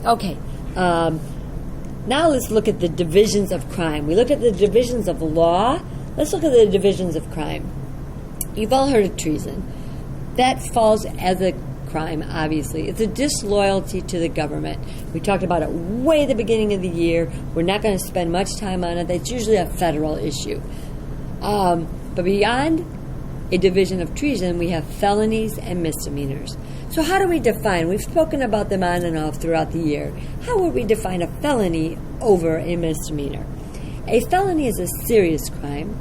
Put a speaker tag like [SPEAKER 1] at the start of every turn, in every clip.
[SPEAKER 1] Okay. Now let's look at the divisions of crime. We looked at the divisions of law. Let's look at the divisions of crime. You've all heard of treason. That falls as a crime, obviously. It's a disloyalty to the government. We talked about it way at the beginning of the year. We're not going to spend much time on it. That's usually a federal issue. But beyond a division of treason, we have felonies and misdemeanors. So how do we define? We've spoken about them on and off throughout the year. How would we define a felony over a misdemeanor? A felony is a serious crime.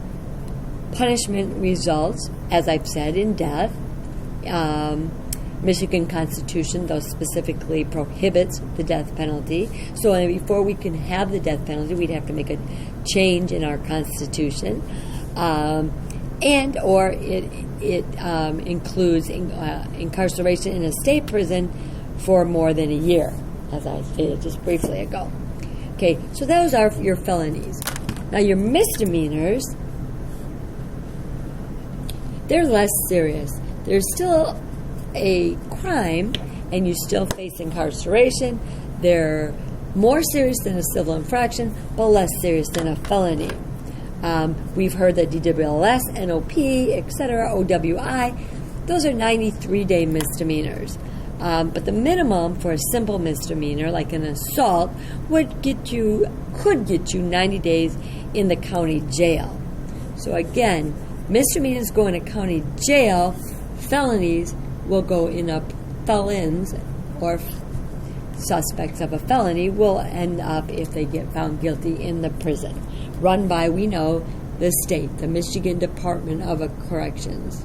[SPEAKER 1] Punishment results, as I've said, in death. Michigan Constitution, though, specifically prohibits the death penalty. So before we can have the death penalty, we'd have to make a change in our Constitution. And or it includes incarceration in a state prison for more than a year, as I stated just briefly ago. Okay, so those are your felonies. Now your misdemeanors, they're less serious. There's still a crime, and you still face incarceration. They're more serious than a civil infraction, but less serious than a felony. We've heard that DWLS, NOP, etc., OWI, those are 93-day misdemeanors. But the minimum for a simple misdemeanor, like an assault, could get you 90 days in the county jail. So again, misdemeanors go in a county jail, felonies will go in a felons or suspects of a felony will end up, if they get found guilty, in the prison run by, we know, the state, the Michigan Department of Corrections.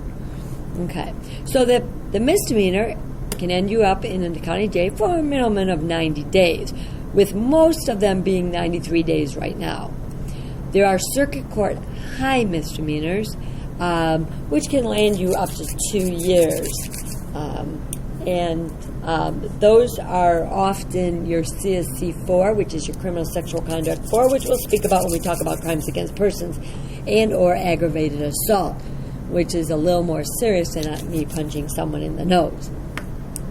[SPEAKER 1] Okay, so the misdemeanor can end you up in the county jail for a minimum of 90 days, with most of them being 93 days right now. There are circuit court high misdemeanors, which can land you up to 2 years. Those are often your CSC 4, which is your criminal sexual conduct 4, which we'll speak about when we talk about crimes against persons, and or aggravated assault, which is a little more serious than me punching someone in the nose.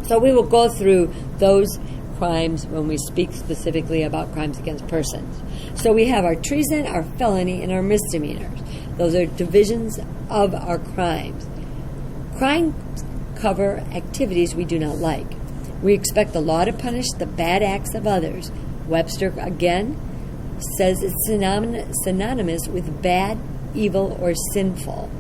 [SPEAKER 1] So we will go through those crimes when we speak specifically about crimes against persons. So we have our treason, our felony, and our misdemeanors. Those are divisions of our crimes. Crimes cover activities we do not like. We expect the law to punish the bad acts of others. Webster, again, says it's synonymous with bad, evil, or sinful.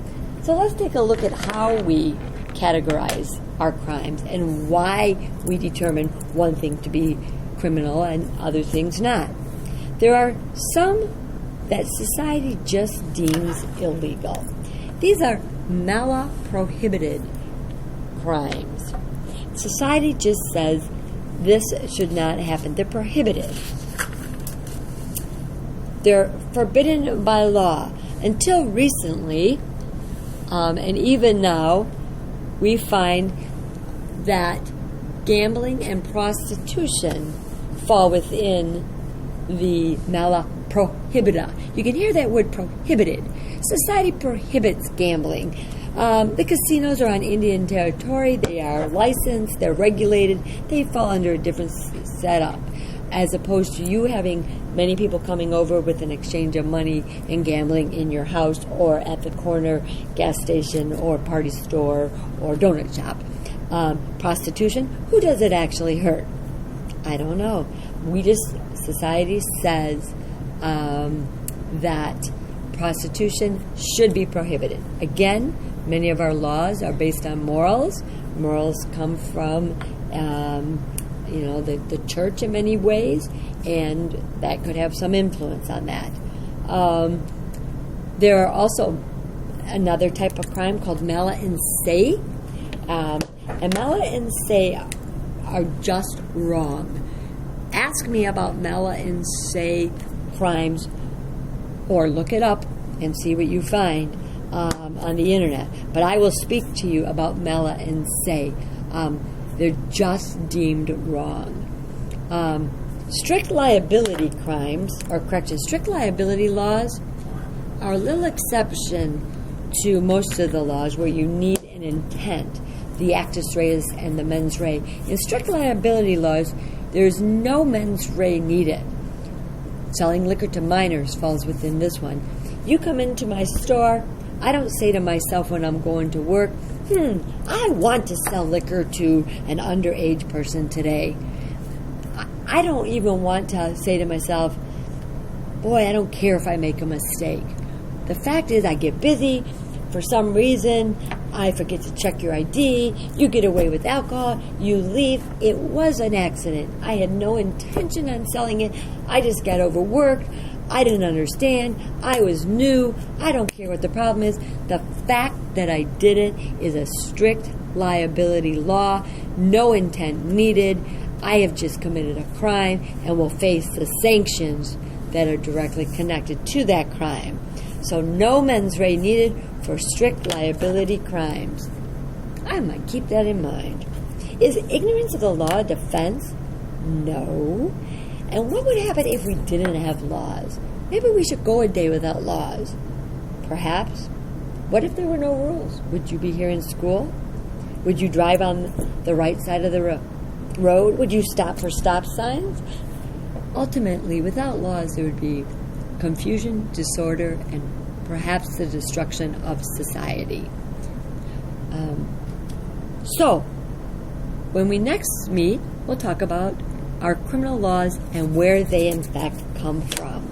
[SPEAKER 1] So let's take a look at how we categorize our crimes and why we determine one thing to be criminal and other things not. There are some that society just deems illegal. These are mala-prohibited crimes. Society just says this should not happen. They're prohibited. They're forbidden by law. Until recently, and even now, we find that gambling and prostitution fall within the mala prohibita. You can hear that word prohibited. Society prohibits gambling. The casinos are on Indian territory. They are licensed. They're regulated. They fall under a different setup, as opposed to you having many people coming over with an exchange of money and gambling in your house or at the corner gas station or party store or donut shop. Prostitution, who does it actually hurt? I don't know. Society says that prostitution should be prohibited. Again, many of our laws are based on morals. Morals come from the church in many ways, and that could have some influence on that. There are also another type of crime called mala in se, and mala in se are just wrong. Ask me about mala in se crimes, or look it up and see what you find on the internet. But I will speak to you about mala in se. They're just deemed wrong. Strict liability crimes, strict liability laws are a little exception to most of the laws where you need an intent, the actus reus and the mens rea. In strict liability laws, There's no mens rea needed. Selling liquor to minors falls within this one. You come into my store, I don't say to myself when I'm going to work, I want to sell liquor to an underage person today. I don't even want to say to myself, boy, I don't care if I make a mistake. The fact is I get busy. For some reason, I forget to check your ID. You get away with alcohol. You leave. It was an accident. I had no intention on selling it. I just got overworked. I didn't understand. I was new. I don't care what the problem is. The fact that I did it is a strict liability law. No intent needed. I have just committed a crime and will face the sanctions that are directly connected to that crime. So no mens rea needed for strict liability crimes. I might keep that in mind. Is ignorance of the law a defense? No. And what would happen if we didn't have laws? Maybe we should go a day without laws. Perhaps. What if there were no rules? Would you be here in school? Would you drive on the right side of the road? Would you stop for stop signs? Ultimately, without laws, there would be confusion, disorder, and perhaps the destruction of society. So, when we next meet, we'll talk about our criminal laws and where they in fact come from.